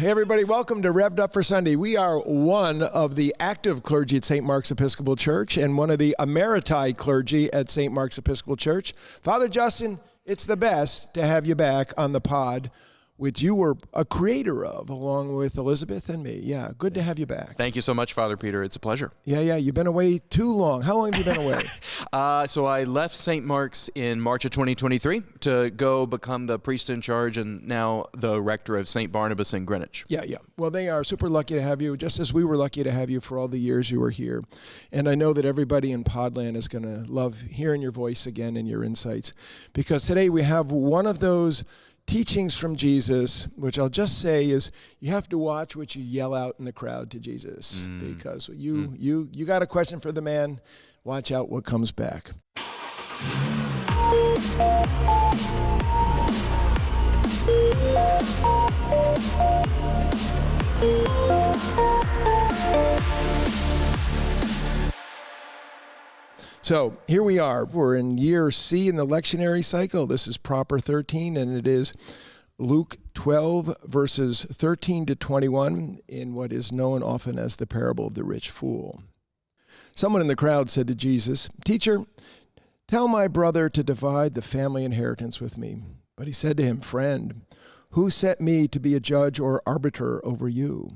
Hey everybody, welcome to Rev'd Up for Sunday. We are one of the active clergy at St. Mark's Episcopal Church and one of the emeriti clergy at St. Mark's Episcopal Church. Father Justin, it's the best to have you back on the pod, which you were a creator of, along with Elizabeth and me. Yeah, good to have you back. Thank you so much, Father Peter. It's a pleasure. Yeah, you've been away too long. How long have you been away? So I left St. Mark's in March of 2023 to go become the priest in charge and now the Rector of St. Barnabas in Greenwich. Yeah. Well, they are super lucky to have you, just as we were lucky to have you for all the years you were here. And I know that everybody in Podland is going to love hearing your voice again and your insights, because today we have one of those teachings from Jesus, which I'll just say is you have to watch what you yell out in the crowd to Jesus, because you got a question for the man. Watch out what comes back. So here we are. We're in year C in the lectionary cycle. This is proper 13, and it is Luke 12, verses 13 to 21, in what is known often as the parable of the rich fool. Someone in the crowd said to Jesus, "Teacher, tell my brother to divide the family inheritance with me." But he said to him, "Friend, who set me to be a judge or arbiter over you?"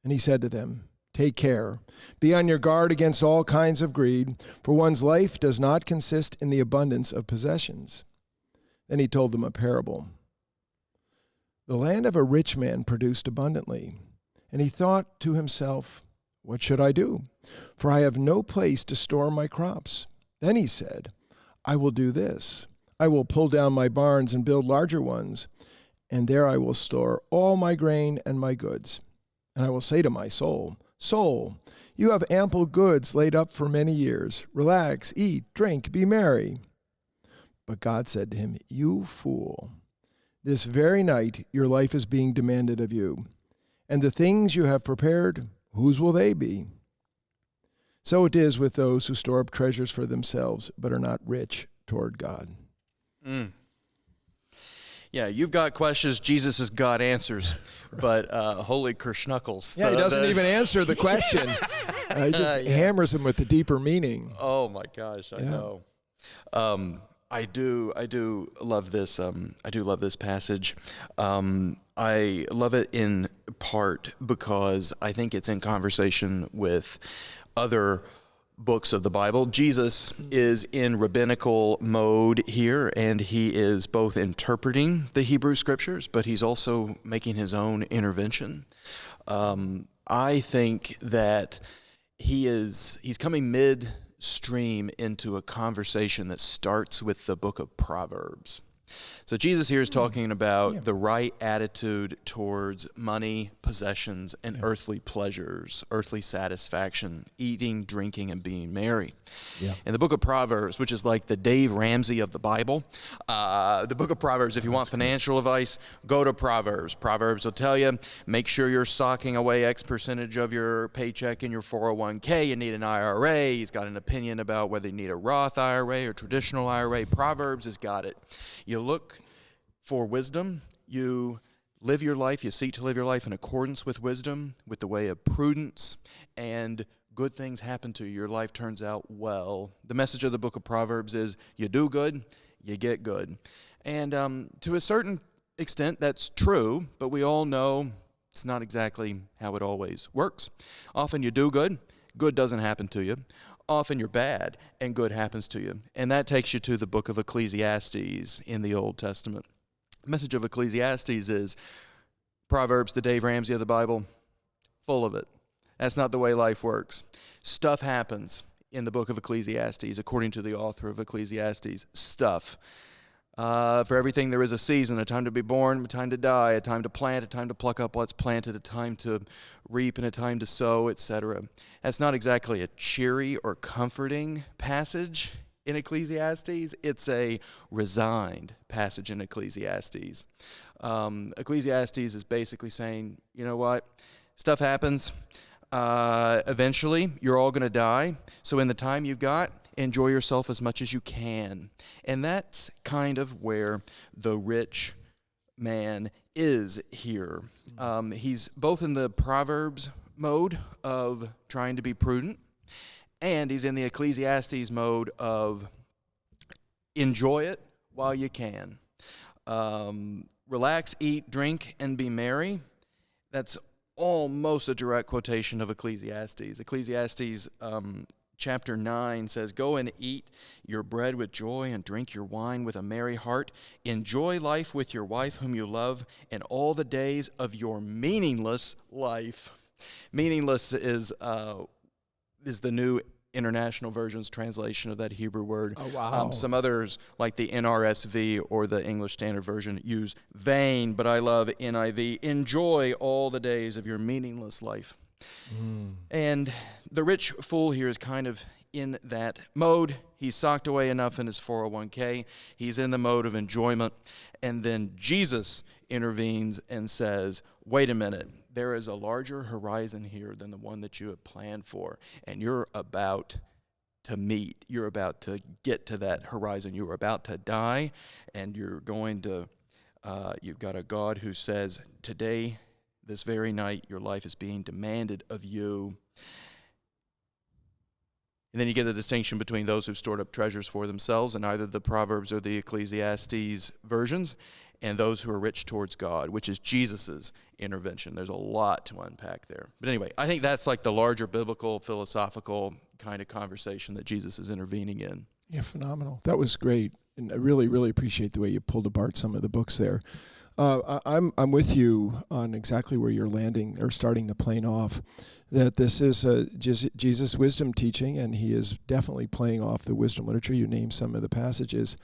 And he said to them, "Take care. Be on your guard against all kinds of greed, for one's life does not consist in the abundance of possessions." Then he told them a parable. The land of a rich man produced abundantly, and he thought to himself, "What should I do? For I have no place to store my crops." Then he said, "I will do this. I will pull down my barns and build larger ones, and there I will store all my grain and my goods. And I will say to my soul, 'Soul, you have ample goods laid up for many years. Relax, eat, drink, be merry.' But God said to him, 'You fool, this very night your life is being demanded of you. And the things you have prepared, whose will they be?' So it is with those who store up treasures for themselves, but are not rich toward God." Yeah, you've got questions, Jesus has got answers, but holy kerschnuckles. Yeah, he doesn't even answer the question. He just hammers him with the deeper meaning. Oh my gosh, I know. I do love this. I do love this passage. I love it in part because I think it's in conversation with other books of the Bible. Jesus is in rabbinical mode here, and he is both interpreting the Hebrew scriptures, but he's also making his own intervention. I think that he's coming midstream into a conversation that starts with the book of Proverbs. So Jesus here is talking about the right attitude towards money, possessions, and earthly pleasures, earthly satisfaction, eating, drinking, and being merry. In the book of Proverbs, which is like the Dave Ramsey of the Bible, the book of Proverbs, if you want financial advice, go to Proverbs. Proverbs will tell you, make sure you're socking away X percentage of your paycheck in your 401k. You need an IRA. He's got an opinion about whether you need a Roth IRA or traditional IRA. Proverbs has got it. You look for wisdom, you live your life, you seek to live your life in accordance with wisdom, with the way of prudence, and good things happen to you. Your life turns out well. The message of the book of Proverbs is you do good, you get good. And to a certain extent, that's true, but we all know it's not exactly how it always works. Often you do good, good doesn't happen to you. Often you're bad, and good happens to you. And that takes you to the book of Ecclesiastes in the Old Testament. The message of Ecclesiastes is Proverbs, the Dave Ramsey of the Bible, full of it. That's not the way life works. Stuff happens in the book of Ecclesiastes, according to the author of Ecclesiastes. Stuff. For everything there is a season, a time to be born, a time to die, a time to plant, a time to pluck up what's planted, a time to reap, and a time to sow, etc. That's not exactly a cheery or comforting passage in Ecclesiastes. It's a resigned passage in Ecclesiastes. Ecclesiastes is basically saying, you know what? Stuff happens. Eventually, you're all going to die. So in the time you've got, enjoy yourself as much as you can. And that's kind of where the rich man is here. He's both in the Proverbs mode of trying to be prudent, and he's in the Ecclesiastes mode of enjoy it while you can. Relax, eat, drink, and be merry. That's almost a direct quotation of Ecclesiastes. Ecclesiastes chapter 9 says, "Go and eat your bread with joy and drink your wine with a merry heart. Enjoy life with your wife whom you love and all the days of your meaningless life." Meaningless is the New International Version's translation of that Hebrew word. Oh, wow. Some others, like the NRSV or the English Standard Version, use vain, but I love NIV. Enjoy all the days of your meaningless life. And the rich fool here is kind of in that mode. He's socked away enough in his 401k. He's in the mode of enjoyment. And then Jesus intervenes and says, wait a minute, there is a larger horizon here than the one that you have planned for. And you're about to meet. You're about to get to that horizon. You're about to die. And you're going to, you've got a God who says, today, this very night, your life is being demanded of you. And then you get the distinction between those who've stored up treasures for themselves in either the Proverbs or the Ecclesiastes versions, and those who are rich towards God, which is Jesus' intervention. There's a lot to unpack there. But anyway, I think that's like the larger biblical, philosophical kind of conversation that Jesus is intervening in. Yeah, phenomenal. That was great. And I really, really appreciate the way you pulled apart some of the books there. I'm with you on exactly where you're landing or starting the plane off, that this is Jesus' wisdom teaching, and he is definitely playing off the wisdom literature. You named some of the passages.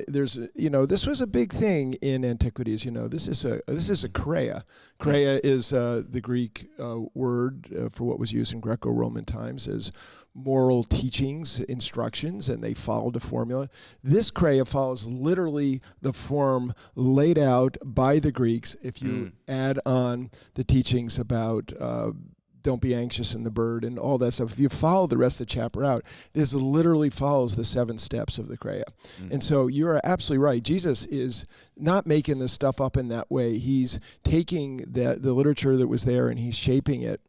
This was a big thing in antiquities. This is a kreia. Kreia is the Greek word for what was used in Greco-Roman times as moral teachings, instructions, and they followed a formula. This kreia follows literally the form laid out by the Greeks. If you add on the teachings about don't be anxious in the bird and all that stuff, if you follow the rest of the chapter out, this literally follows the 7 steps of the kreia. And so you're absolutely right. Jesus is not making this stuff up in that way. He's taking the literature that was there and he's shaping it.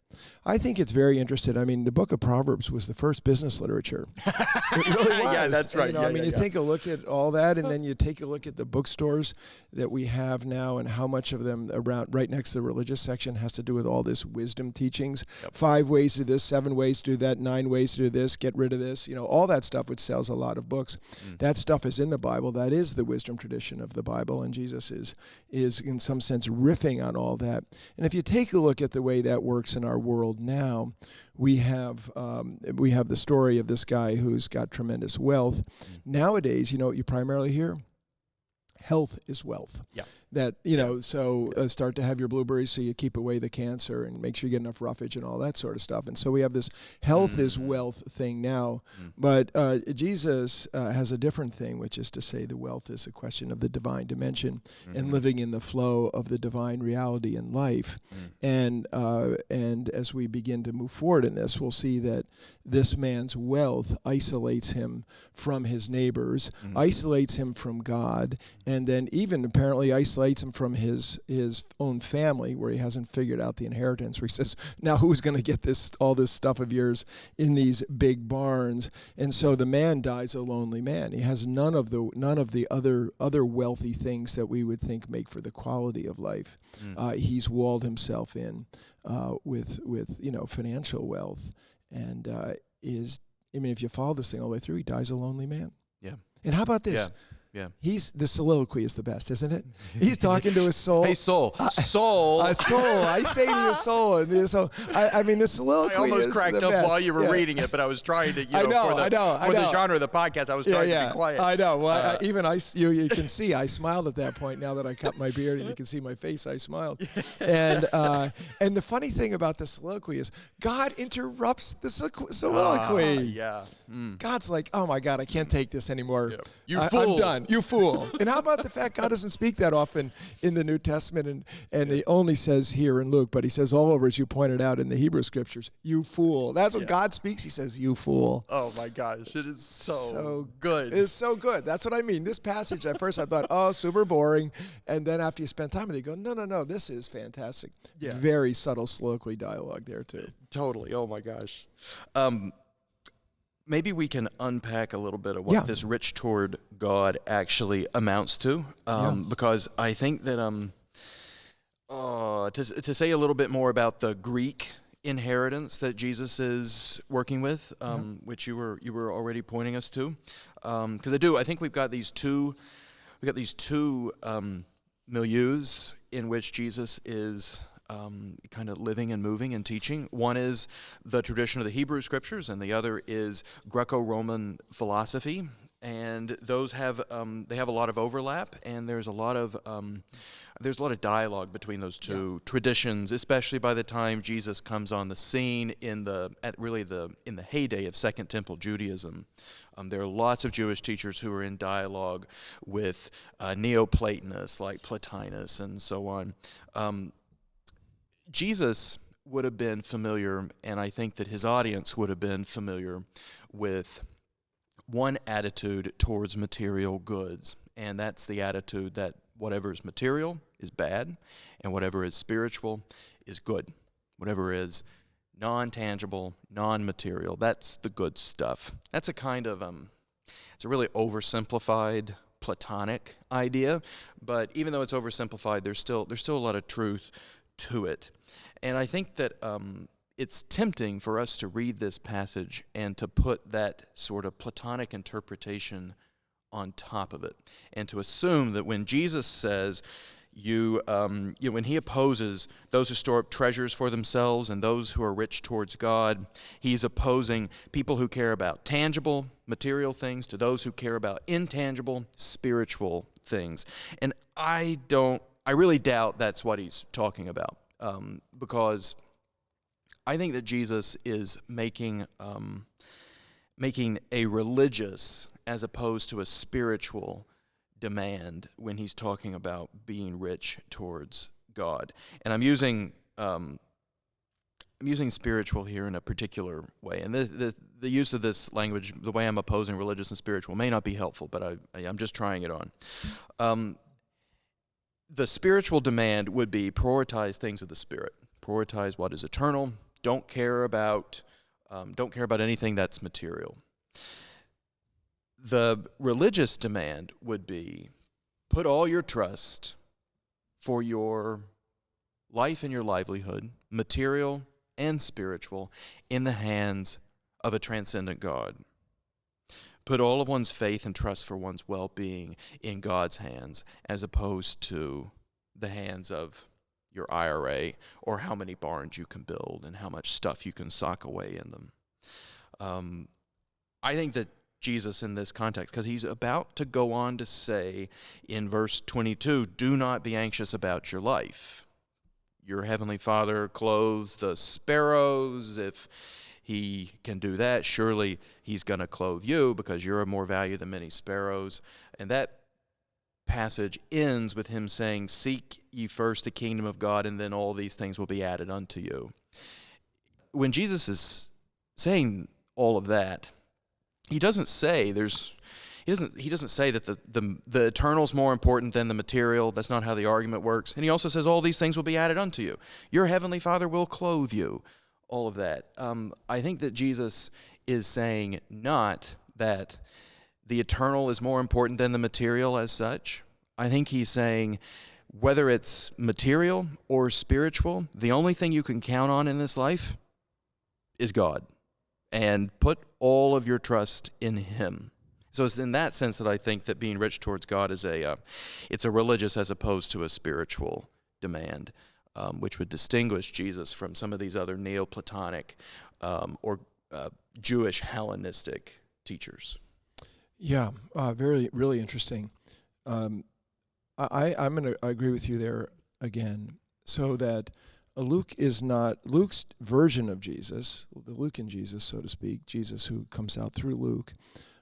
I think it's very interesting. I mean, the book of Proverbs was the first business literature. It really was. Yeah, that's right. You take a look at all that, and then you take a look at the bookstores that we have now and how much of them around right next to the religious section has to do with all this wisdom teachings. 5 ways to do this, 7 ways to do that, 9 ways to do this, get rid of this. All that stuff which sells a lot of books. That stuff is in the Bible. That is the wisdom tradition of the Bible, and Jesus is in some sense riffing on all that. And if you take a look at the way that works in our world now, we have the story of this guy who's got tremendous wealth. Nowadays, you know what you primarily hear? Health is wealth. Yeah. That, start to have your blueberries so you keep away the cancer and make sure you get enough roughage and all that sort of stuff. And so we have this health is wealth thing now. But Jesus has a different thing, which is to say the wealth is a question of the divine dimension and living in the flow of the divine reality in life. And as we begin to move forward in this, we'll see that this man's wealth isolates him from his neighbors, isolates him from God, and then even apparently isolates him from his own family, where he hasn't figured out the inheritance, where he says, now who's going to get all this stuff of yours in these big barns? And so the man dies a lonely man. He has none of the other wealthy things that we would think make for the quality of life. He's walled himself in with financial wealth, and if you follow this thing all the way through, he dies a lonely man. Yeah. And how about this? Yeah. The soliloquy is the best, isn't it? He's talking to his soul. Hey, soul. Soul. I say to your soul. And the soliloquy is I almost cracked the up best. While you were reading it, but I was trying to, for the genre of the podcast, I was trying to be quiet. I know. Well, you can see I smiled at that point. Now that I cut my beard and you can see my face, I smiled. And the funny thing about the soliloquy is God interrupts the soliloquy. Yeah. God's like, oh my God, I can't take this anymore. You fool. I'm done. you fool. And how about the fact God doesn't speak that often in the New Testament, and he only says here in Luke, but he says all over, as you pointed out in the Hebrew Scriptures, you fool. That's what God speaks. He says, you fool. Oh my gosh, it is so good. It's so good. That's what I mean. This passage, at first I thought, oh, super boring. And then after you spend time with it, you go, no, this is fantastic. Yeah. Very subtle soliloquy dialogue there too. Totally. Oh my gosh. Maybe we can unpack a little bit of what this rich toward God actually amounts to, because I think that to say a little bit more about the Greek inheritance that Jesus is working with, which you were already pointing us to, because I think we've got these two milieus in which Jesus is kind of living and moving and teaching. One is the tradition of the Hebrew Scriptures, and the other is Greco-Roman philosophy. And those have they have a lot of overlap, and there's a lot of dialogue between those two traditions, especially by the time Jesus comes on the scene in the heyday of Second Temple Judaism. There are lots of Jewish teachers who are in dialogue with Neoplatonists like Plotinus and so on. Jesus would have been familiar, and I think that his audience would have been familiar with one attitude towards material goods, and that's the attitude that whatever is material is bad, and whatever is spiritual is good. Whatever is non-tangible, non-material, that's the good stuff. That's a kind of, it's a really oversimplified Platonic idea, but even though it's oversimplified, there's still a lot of truth to it. And I think that it's tempting for us to read this passage and to put that sort of Platonic interpretation on top of it, and to assume that when Jesus says, when he opposes those who store up treasures for themselves and those who are rich towards God, he's opposing people who care about tangible, material things to those who care about intangible, spiritual things. And I really doubt that's what he's talking about, because I think that Jesus is making a religious as opposed to a spiritual demand when he's talking about being rich towards God. And I'm using spiritual here in a particular way. And the use of this language, the way I'm opposing religious and spiritual, may not be helpful, but I'm just trying it on. The spiritual demand would be prioritize things of the Spirit. Prioritize what is eternal. Don't care about anything that's material. The religious demand would be put all your trust for your life and your livelihood, material and spiritual, in the hands of a transcendent God. Put all of one's faith and trust for one's well-being in God's hands, as opposed to the hands of your IRA or how many barns you can build and how much stuff you can sock away in them. I think that Jesus in this context, because he's about to go on to say in verse 22, do not be anxious about your life. Your heavenly Father clothes the sparrows. If he can do that, surely he's going to clothe you, because you're of more value than many sparrows. And that passage ends with him saying, seek ye first the kingdom of God, and then all these things will be added unto you. When Jesus is saying all of that, he doesn't say he doesn't say that the eternal is more important than the material. That's not how the argument works. And he also says all these things will be added unto you. Your heavenly Father will clothe you. All of that. I think that Jesus is saying not that the eternal is more important than the material as such. I think he's saying whether it's material or spiritual, the only thing you can count on in this life is God. And put all of your trust in him. So it's in that sense that I think that being rich towards God is it's a religious as opposed to a spiritual demand, which would distinguish Jesus from some of these other Neoplatonic or Jewish Hellenistic teachers. Yeah, really interesting. I'm going to agree with you there again, so that Luke's version of Jesus, the Luke in Jesus, so to speak, Jesus who comes out through Luke,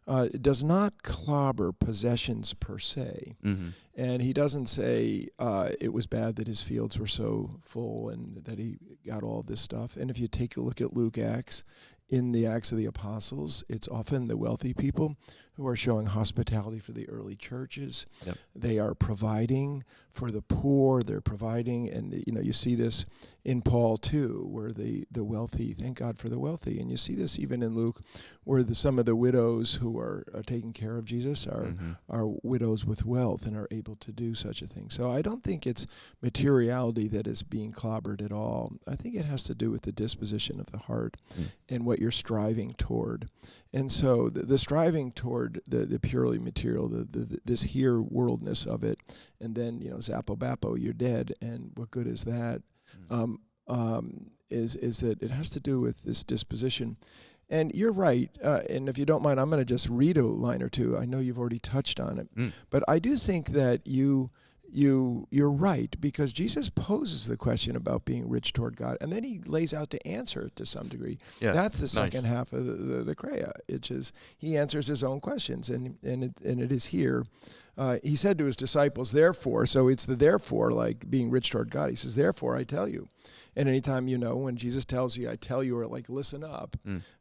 does not clobber possessions per se. Mm-hmm. And he doesn't say it was bad that his fields were so full and that he got all this stuff. And if you take a look at Luke Acts, in the Acts of the Apostles, it's often the wealthy people who are showing hospitality for the early churches. Yep. They are providing for the poor. They're providing, and you see this in Paul too, where the wealthy, thank God for the wealthy. And you see this even in Luke, where some of the widows who are taking care of Jesus are widows with wealth and are able to do such a thing. So I don't think it's materiality that is being clobbered at all. I think it has to do with the disposition of the heart and what you're striving toward. And so the striving toward the purely material, this here worldness of it, and then zappo bappo, you're dead, and what good is that? Is that it has to do with this disposition. And you're right, and if you don't mind, I'm going to just read a line or two. I know you've already touched on it, but I do think that you're right, because Jesus poses the question about being rich toward God, and then he lays out to answer it to some degree. Yeah, that's the second half of the Creia. It's just he answers his own questions, and it is here. He said to his disciples, therefore, so it's the therefore, like being rich toward God. He says, therefore, I tell you. And anytime, when Jesus tells you, I tell you, or like, listen up,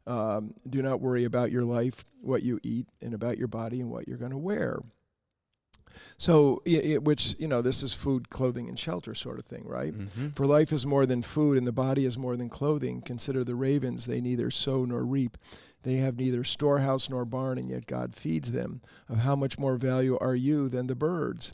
do not worry about your life, what you eat, and about your body and what you're going to wear. So, this is food, clothing, and shelter sort of thing, right? Mm-hmm. For life is more than food, and the body is more than clothing. Consider the ravens, they neither sow nor reap. They have neither storehouse nor barn, and yet God feeds them. Of how much more value are you than the birds?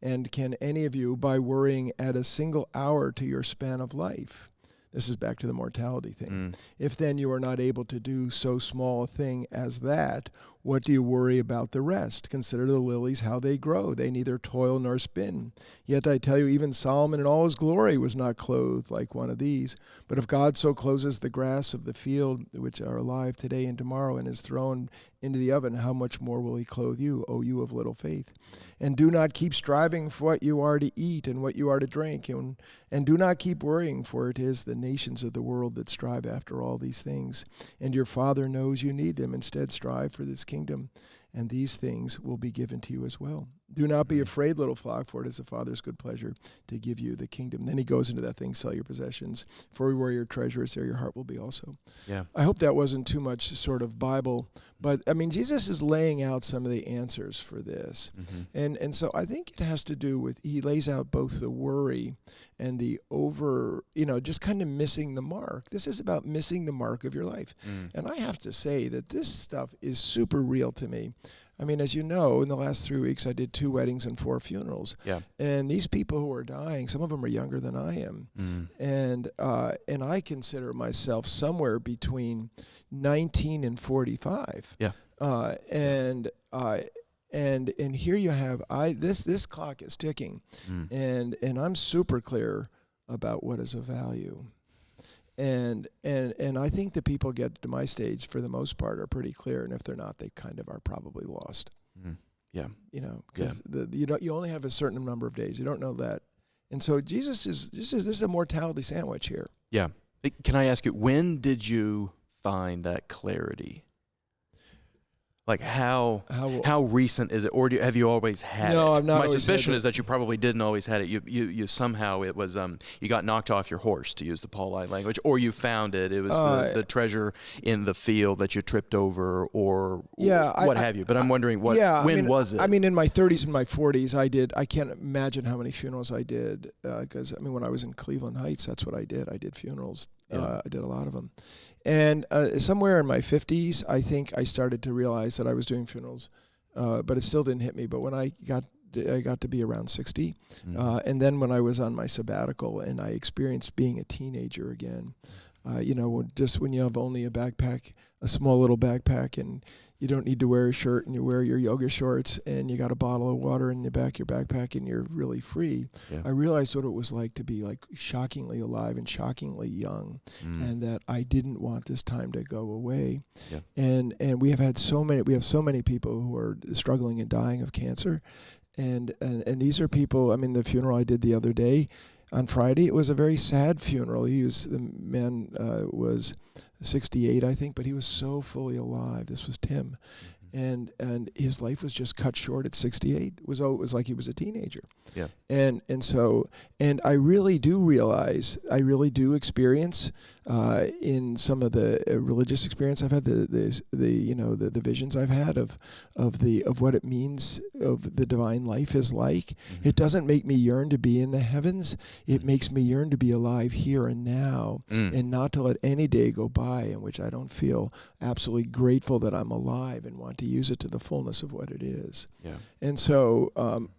And can any of you, by worrying, add a single hour to your span of life? This is back to the mortality thing. If then you are not able to do so small a thing as that, what do you worry about the rest? Consider the lilies, how they grow. They neither toil nor spin. Yet I tell you, even Solomon in all his glory was not clothed like one of these. But if God so clothes the grass of the field, which are alive today and tomorrow, and is thrown into the oven, how much more will he clothe you, O you of little faith? And do not keep striving for what you are to eat and what you are to drink, and do not keep worrying, for it is the nations of the world that strive after all these things. And your Father knows you need them. Instead, strive for this kingdom, and these things will be given to you as well. Do not be afraid, little flock, for it is the Father's good pleasure to give you the kingdom. Then he goes into that thing, sell your possessions, for where your treasure is, there your heart will be also. Yeah. I hope that wasn't too much sort of Bible, but Jesus is laying out some of the answers for this. Mm-hmm. And so I think it has to do with, he lays out both the worry and the just kind of missing the mark. This is about missing the mark of your life. And I have to say that this stuff is super real to me. As you know, in the last 3 weeks, I did 2 weddings and 4 funerals. Yeah. And these people who are dying, some of them are younger than I am. And I consider myself somewhere between 19 and 45. Yeah. And here you have, this clock is ticking. And I'm super clear about what is of value. And I think the people get to my stage, for the most part, are pretty clear, and if they're not, they kind of are probably lost. Yeah, because you only have a certain number of days. You don't know that, and so this is a mortality sandwich here. Yeah. Can I ask you, when did you find that clarity? Like how recent is it, or have you always had it? No, I've not. My suspicion is that you probably didn't always had it. You somehow, it was you got knocked off your horse, to use the Pauline language, or you found it. It was the treasure in the field that you tripped over, or what have you. But I'm wondering when was it? In my 30s and my 40s, I can't imagine how many funerals I did, because when I was in Cleveland Heights, that's what I did. I did funerals. I did a lot of them. And somewhere in my 50s, I think I started to realize that I was doing funerals, but it still didn't hit me. But when I got to be around 60, and then when I was on my sabbatical and I experienced being a teenager again, just when you have only a small little backpack, and you don't need to wear a shirt, and you wear your yoga shorts, and you got a bottle of water in the back of your backpack, and you're really free. Yeah. I realized what it was like to be like shockingly alive and shockingly young, and that I didn't want this time to go away. Yeah. And we have so many people who are struggling and dying of cancer, and these are people. The funeral I did the other day, on Friday, it was a very sad funeral. The man was 68, I think, but he was so fully alive. This was Tim. and his life was just cut short at 68. It was like he was a teenager. Yeah. And I really do realize, I really do experience in some of the religious experience I've had, the visions I've had of what it means, of the divine life is like. Mm-hmm. It doesn't make me yearn to be in the heavens. It makes me yearn to be alive here and now, and not to let any day go by in which I don't feel absolutely grateful that I'm alive and want to use it to the fullness of what it is. Yeah. And so,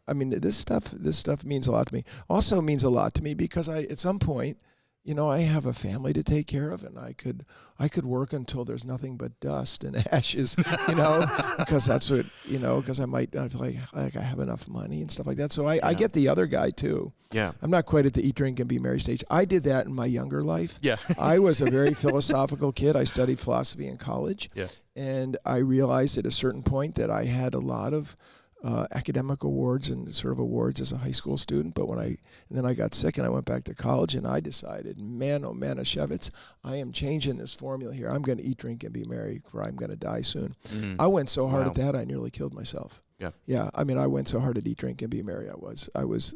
this stuff means a lot to me. Also means a lot to me because at some point, I have a family to take care of, and I could work until there's nothing but dust and ashes, because that's what, because I might not feel like I have enough money and stuff like that. So I get the other guy too. Yeah. I'm not quite at the eat, drink, and be merry stage. I did that in my younger life. Yeah. I was a very philosophical kid. I studied philosophy in college. Yeah. And I realized at a certain point that I had a lot of academic awards and sort of awards as a high school student, but then I got sick and I went back to college, and I decided, man, oh man, Shevitz, I am changing this formula here. I'm going to eat, drink, and be merry, for I'm going to die soon. Mm-hmm. I went so hard at that, I nearly killed myself. Yeah. Yeah. I went so hard at eat, drink, and be merry. There was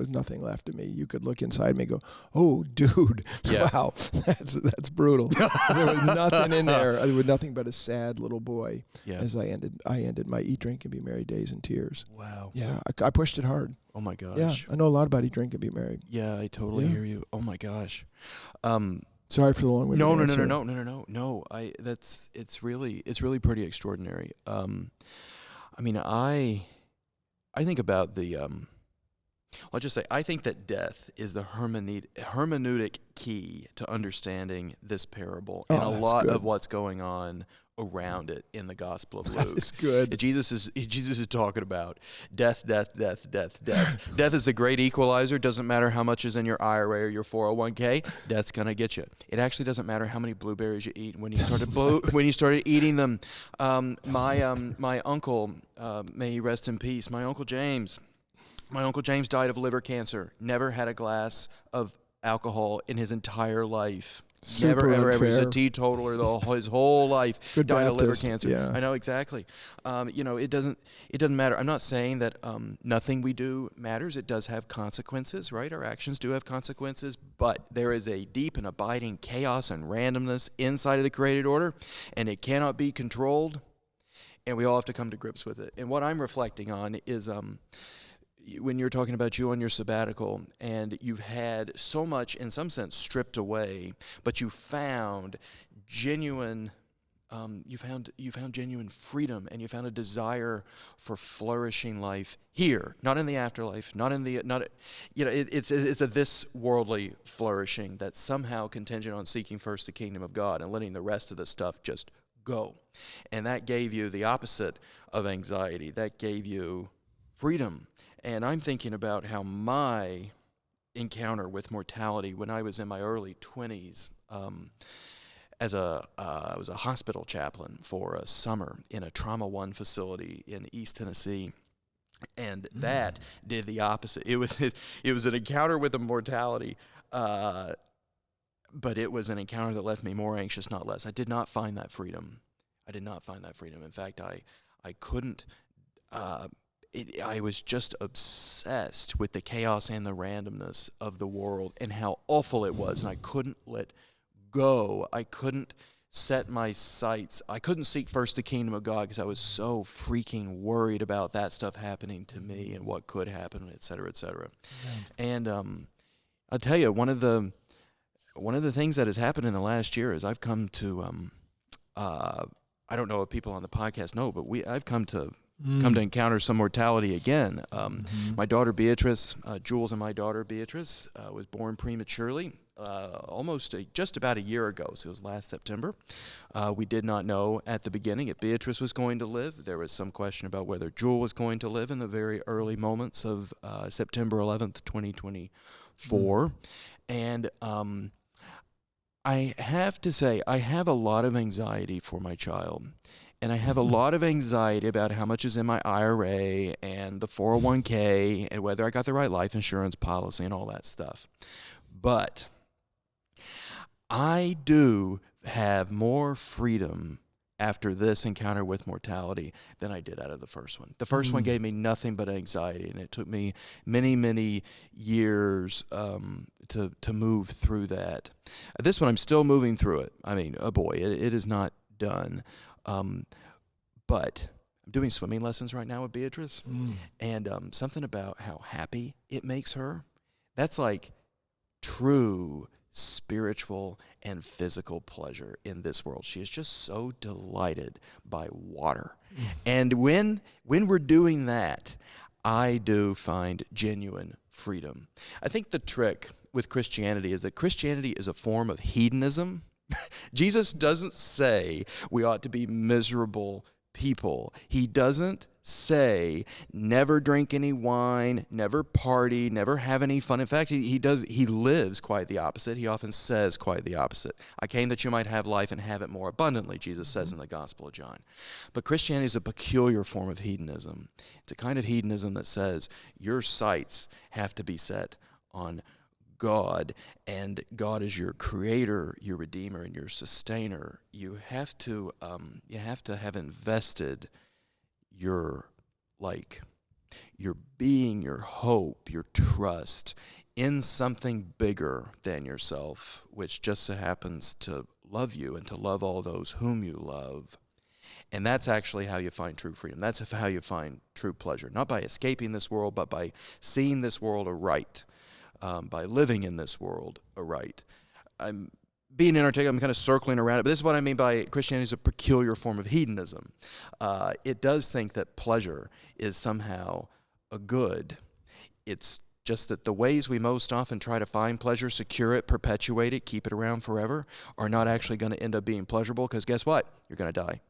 nothing left of me. You could look inside me and go, oh, dude, wow, that's brutal. There was nothing in there. There was nothing but a sad little boy as I ended my eat, drink, and be merry days in tears. Wow. Yeah. I pushed it hard. Oh my gosh. Yeah. I know a lot about eat, drink, and be merry. Yeah, I totally hear you. Oh my gosh. Sorry for the long-winded answer. No. It's really pretty extraordinary. I think about I'll just say, I think that death is the hermeneutic key to understanding this parable and a lot of what's going on around it in the Gospel of Luke. That's good. Jesus is talking about death. Death is the great equalizer. Doesn't matter how much is in your IRA or your 401k. Death's gonna get you. It actually doesn't matter how many blueberries you eat. When you started eating them, my uncle, may he rest in peace, my Uncle James died of liver cancer. Never had a glass of alcohol in his entire life. Super Never, ever. He's a unfair. teetotaler his whole life. Good died Baptist, of liver cancer. yeah. I know, exactly. It doesn't matter. I'm not saying that nothing we do matters. It does have consequences, right? Our actions do have consequences, but there is a deep and abiding chaos and randomness inside of the created order, and it cannot be controlled, and we all have to come to grips with it. And what I'm reflecting on is when you're talking about you on your sabbatical, and you've had so much, in some sense, stripped away, but you found genuine, genuine freedom, and you found a desire for flourishing life here, not in the afterlife, it's a this worldly flourishing that's somehow contingent on seeking first the kingdom of God and letting the rest of the stuff just go, and that gave you the opposite of anxiety. That gave you freedom. And I'm thinking about how my encounter with mortality when I was in my early 20s, I was a hospital chaplain for a summer in a Trauma 1 facility in East Tennessee. And that did the opposite. It was an encounter with a mortality, but it was an encounter that left me more anxious, not less. I did not find that freedom. In fact, I couldn't... I was just obsessed with the chaos and the randomness of the world and how awful it was, and I couldn't let go. I couldn't set my sights. I couldn't seek first the kingdom of God because I was so freaking worried about that stuff happening to me and what could happen, et cetera, et cetera. Yeah. And I'll tell you, one of the things that has happened in the last year is I've come to I don't know if people on the podcast know, but I've come to encounter some mortality again. My daughter Beatrice, Jules and my daughter Beatrice, was born prematurely just about a year ago, so it was last September. We did not know at the beginning if Beatrice was going to live. There was some question about whether Jules was going to live in the very early moments of September 11th, 2024. And I have to say, I have a lot of anxiety for my child. And I have a lot of anxiety about how much is in my IRA and the 401k and whether I got the right life insurance policy and all that stuff. But I do have more freedom after this encounter with mortality than I did out of the first one. The first one gave me nothing but anxiety, and it took me many, many years to move through that. This one, I'm still moving through it. I mean, oh boy, it is not done. But I'm doing swimming lessons right now with Beatrice, and something about how happy it makes her. That's like true spiritual and physical pleasure in this world. She is just so delighted by water. And when we're doing that, I do find genuine freedom. I think the trick with Christianity is that Christianity is a form of hedonism. Jesus doesn't say we ought to be miserable people. He doesn't say never drink any wine, never party, never have any fun. In fact, he lives quite the opposite. He often says quite the opposite. I came that you might have life and have it more abundantly, Jesus says in the Gospel of John. But Christianity is a peculiar form of hedonism. It's a kind of hedonism that says your sights have to be set on God, and God is your creator, your redeemer, and your sustainer. You have to have invested your being, your hope, your trust in something bigger than yourself, which just so happens to love you and to love all those whom you love. And that's actually how you find true freedom. That's how you find true pleasure, not by escaping this world, but by seeing this world aright. By living in this world aright. I'm being inarticulate, I'm kind of circling around it, but this is what I mean by Christianity is a peculiar form of hedonism. It does think that pleasure is somehow a good. It's just that the ways we most often try to find pleasure, secure it, perpetuate it, keep it around forever, are not actually going to end up being pleasurable, because guess what? You're going to die.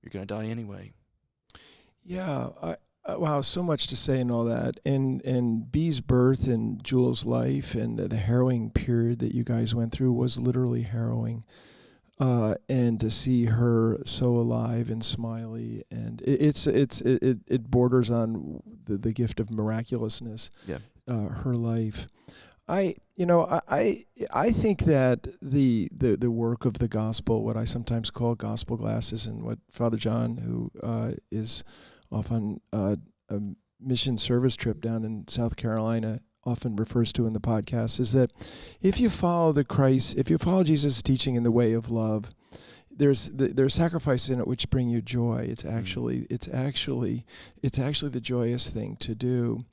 You're going to die anyway. Yeah, wow, so much to say in all that. And Bee's birth and Jewel's life and the harrowing period that you guys went through was literally harrowing. And to see her so alive and smiley, and it borders on the gift of miraculousness. Yeah. Her life. I think that the work of the gospel, what I sometimes call gospel glasses, and what Father John, who is off on a mission service trip down in South Carolina, often refers to in the podcast, is that if you follow Jesus' teaching in the way of love, there's sacrifices in it which bring you joy. It's actually the joyous thing to do.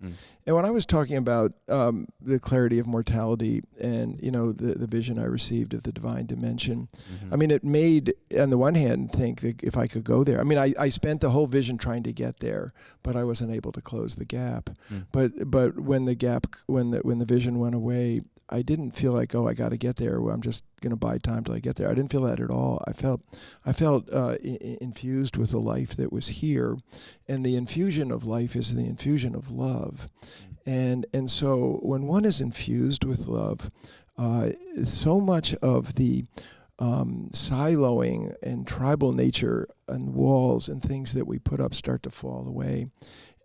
And when I was talking about the clarity of mortality and the vision I received of the divine dimension, I mean, it made, on the one hand, think that if I could go there. I mean, I spent the whole vision trying to get there, but I wasn't able to close the gap. But when the vision went away, I didn't feel like, I got to get there. I'm just going to buy time till I get there. I didn't feel that at all. I felt infused with a life that was here, and the infusion of life is the infusion of love, and so when one is infused with love, so much of the siloing and tribal nature and walls and things that we put up start to fall away.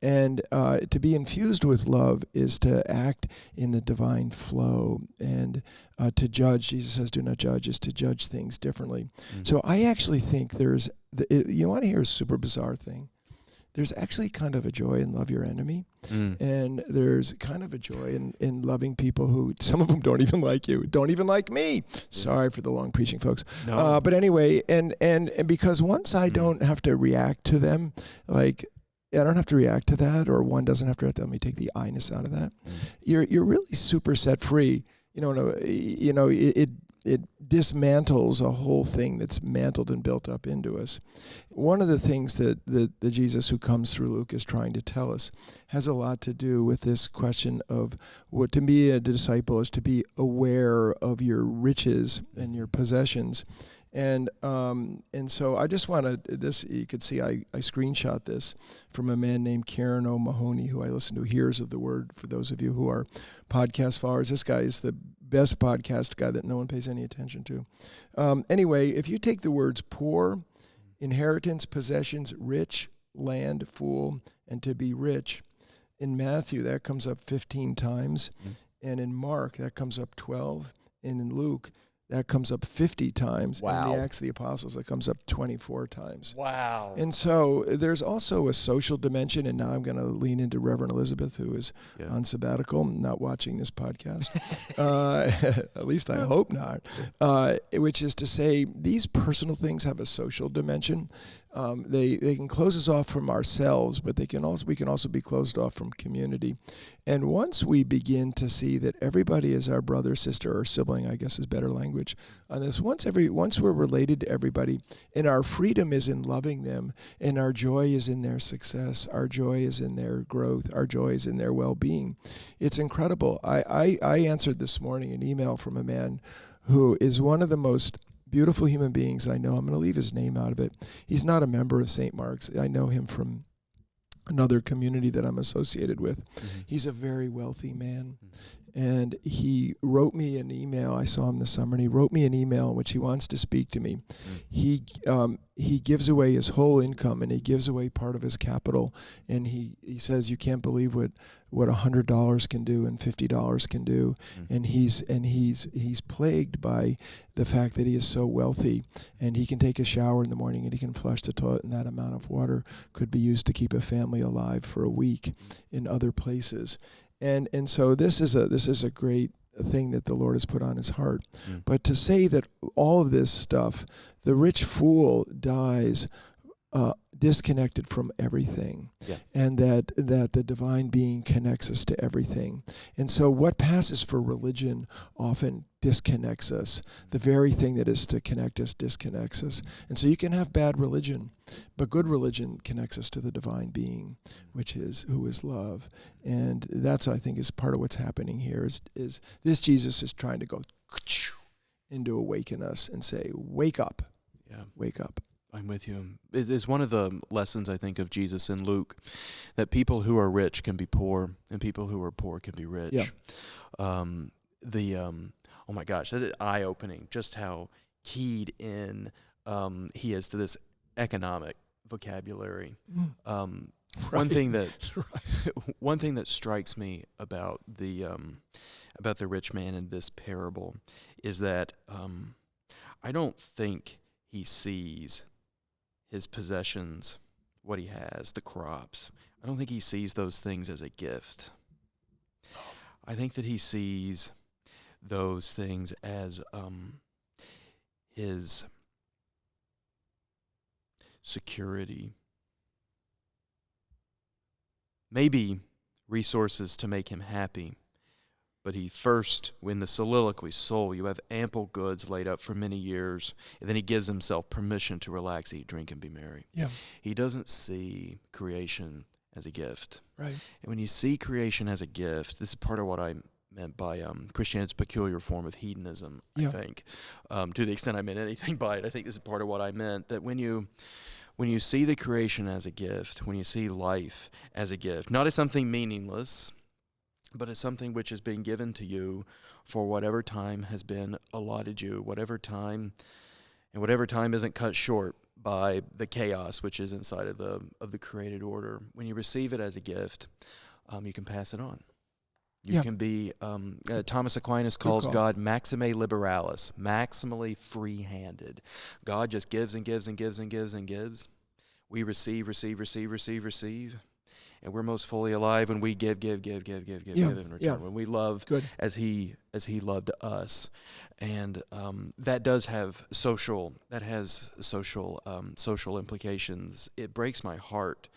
And to be infused with love is to act in the divine flow, and to judge, Jesus says, do not judge, is to judge things differently. So I actually think you want to hear a super bizarre thing? There's actually kind of a joy in love your enemy, and there's kind of a joy in loving people who, some of them don't even like you, don't even like me. Sorry for the long preaching, folks. No. But anyway, and because once I don't have to react to them, like, I don't have to react to that, or one doesn't have to react to that. Let me take the I-ness out of that. You're really super set free. It dismantles a whole thing that's mantled and built up into us. One of the things that the Jesus who comes through Luke is trying to tell us has a lot to do with this question of what to be a disciple is to be aware of your riches and your possessions. And so I just want to, you could see I screenshot this from a man named Kieran O'Mahony, who I listen to, Hearers of the Word, for those of you who are podcast followers. This guy is the best podcast guy that no one pays any attention to. Anyway, if you take the words poor, inheritance, possessions, rich, land, fool, and to be rich, in Matthew that comes up 15 times, and in Mark that comes up 12, and in Luke that comes up 50 times. Wow. And in the Acts of the Apostles, it comes up 24 times. Wow. And so there's also a social dimension, and now I'm going to lean into Reverend Elizabeth, who is on sabbatical, not watching this podcast. At least I hope not. Which is to say, these personal things have a social dimension. They can close us off from ourselves, but we can also be closed off from community. And once we begin to see that everybody is our brother, sister, or sibling, I guess is better language on this. Once we're related to everybody, and our freedom is in loving them, and our joy is in their success, our joy is in their growth, our joy is in their well-being. It's incredible. I answered this morning an email from a man who is one of the most beautiful human beings I know. I'm going to leave his name out of it. He's not a member of St. Mark's. I know him from another community that I'm associated with. Mm-hmm. He's a very wealthy man. Mm-hmm. And he wrote me an email. I saw him this summer, and he wrote me an email in which he wants to speak to me. Mm-hmm. He gives away his whole income, and he gives away part of his capital. And he says, you can't believe what $100 can do and $50 can do. Mm-hmm. And he's plagued by the fact that he is so wealthy, and he can take a shower in the morning and he can flush the toilet, and that amount of water could be used to keep a family alive for a week in other places. And so this is a great thing that the Lord has put on his heart. Mm. But to say that all of this stuff, the rich fool dies disconnected from everything, and that the divine being connects us to everything. And so what passes for religion often disconnects us. The very thing that is to connect us disconnects us. And so you can have bad religion, but good religion connects us to the divine being, who is love. And that's, I think, is part of what's happening here, is this Jesus is trying to go and to awaken us and say, wake up, wake up. I'm with you. It is one of the lessons, I think, of Jesus in Luke, that people who are rich can be poor, and people who are poor can be rich. Yeah. Oh my gosh, that is eye-opening, just how keyed in he is to this economic vocabulary. Right. One thing that strikes me about the rich man in this parable is that I don't think he sees his possessions, what he has, the crops. I don't think he sees those things as a gift. I think that he sees those things as his security. Maybe resources to make him happy. But he first, in the soliloquy, soul, you have ample goods laid up for many years. And then he gives himself permission to relax, eat, drink, and be merry. Yeah. He doesn't see creation as a gift. Right. And when you see creation as a gift, this is part of what I meant by Christianity's peculiar form of hedonism, I think. To the extent I meant anything by it, I think this is part of what I meant, that when you see the creation as a gift, when you see life as a gift, not as something meaningless, but as something which has been given to you for whatever time has been allotted you, whatever time isn't cut short by the chaos which is inside of the created order. When you receive it as a gift, you can pass it on. You can be, Thomas Aquinas calls God maxime liberalis, maximally free-handed. God just gives and gives and gives and gives and gives. We receive. And we're most fully alive when we give in return. When we love as he loved us, and that does have social implications. It breaks my heart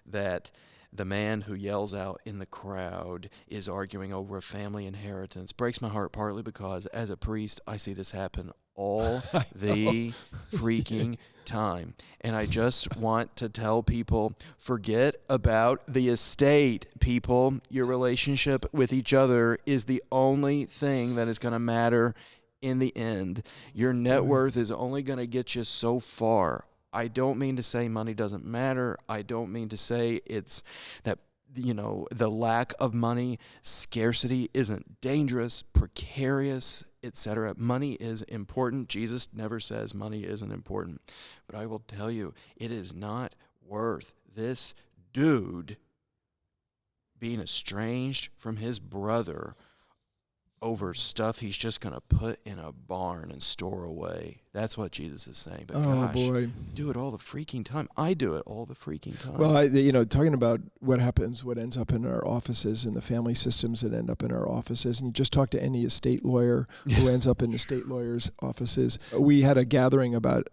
that the man who yells out in the crowd is arguing over a family inheritance. Breaks my heart partly because as a priest I see this happen all the freaking time. And I just want to tell people, forget about the estate, people. Your relationship with each other is the only thing that is going to matter in the end. Your net worth is only going to get you so far. I don't mean to say money doesn't matter. I don't mean to say it's that, the lack of money, scarcity isn't dangerous, precarious, etc. Money is important. Jesus never says money isn't important. But I will tell you, it is not worth this dude being estranged from his brother over stuff he's just going to put in a barn and store away. That's what Jesus is saying. But gosh, boy. do it all the freaking time. I do it all the freaking time. Well, talking about what happens, what ends up in our offices and the family systems that end up in our offices, and you just talk to any estate lawyer who ends up in the estate lawyer's offices. We had a gathering about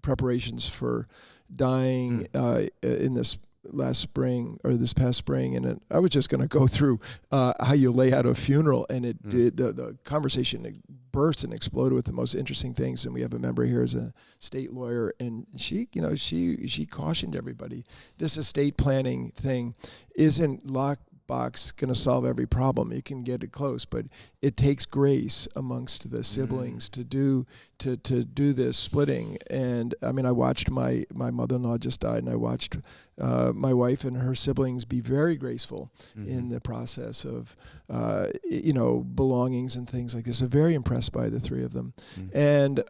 preparations for dying in this last spring or this past spring, and I was just going to go through how you lay out a funeral, and the conversation burst and exploded with the most interesting things. And we have a member here as a state lawyer, and she cautioned everybody, this estate planning thing isn't lockbox going to solve every problem. You can get it close, but it takes grace amongst the siblings to do this splitting. And I mean, I watched my mother-in-law just died, and I watched my wife and her siblings be very graceful in the process of belongings and things like this. I'm very impressed by the three of them, and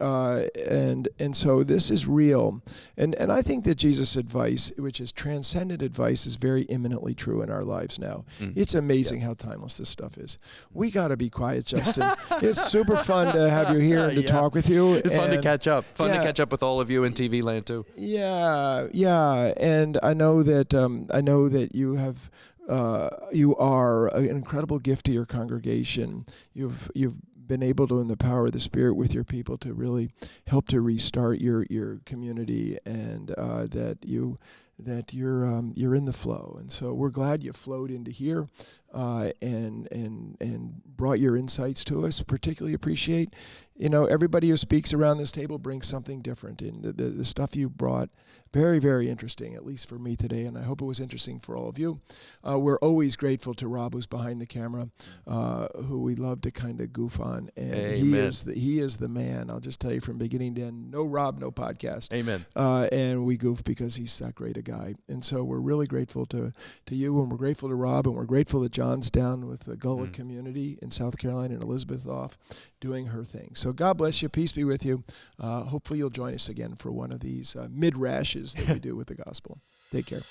so this is real, and I think that Jesus' advice, which is transcendent advice, is very imminently true in our lives now. It's amazing how timeless this stuff is. We got to be quiet, Justin. It's super fun to have you here and to talk with you. It's fun to catch up. Fun to catch up with all of you in TV land too. Yeah, and I know that you have. You are an incredible gift to your congregation. You've been able to, in the power of the Spirit, with your people, to really help to restart your community, and that you're in the flow. And so we're glad you flowed into here and brought your insights to us. Particularly appreciate, everybody who speaks around this table brings something different, and the stuff you brought, very, very interesting, at least for me today, and I hope it was interesting for all of you. We're always grateful to Rob, who's behind the camera, who we love to kind of goof on, and Amen. he is the man. I'll just tell you from beginning to end, no Rob, no podcast. Amen. And we goof because he's that great a guy, and so we're really grateful to you, and we're grateful to Rob, and we're grateful that John's down with the Gullah community in South Carolina, and Elizabeth off doing her thing. So God bless you. Peace be with you. Hopefully you'll join us again for one of these mid-rashes that we do with the gospel. Take care.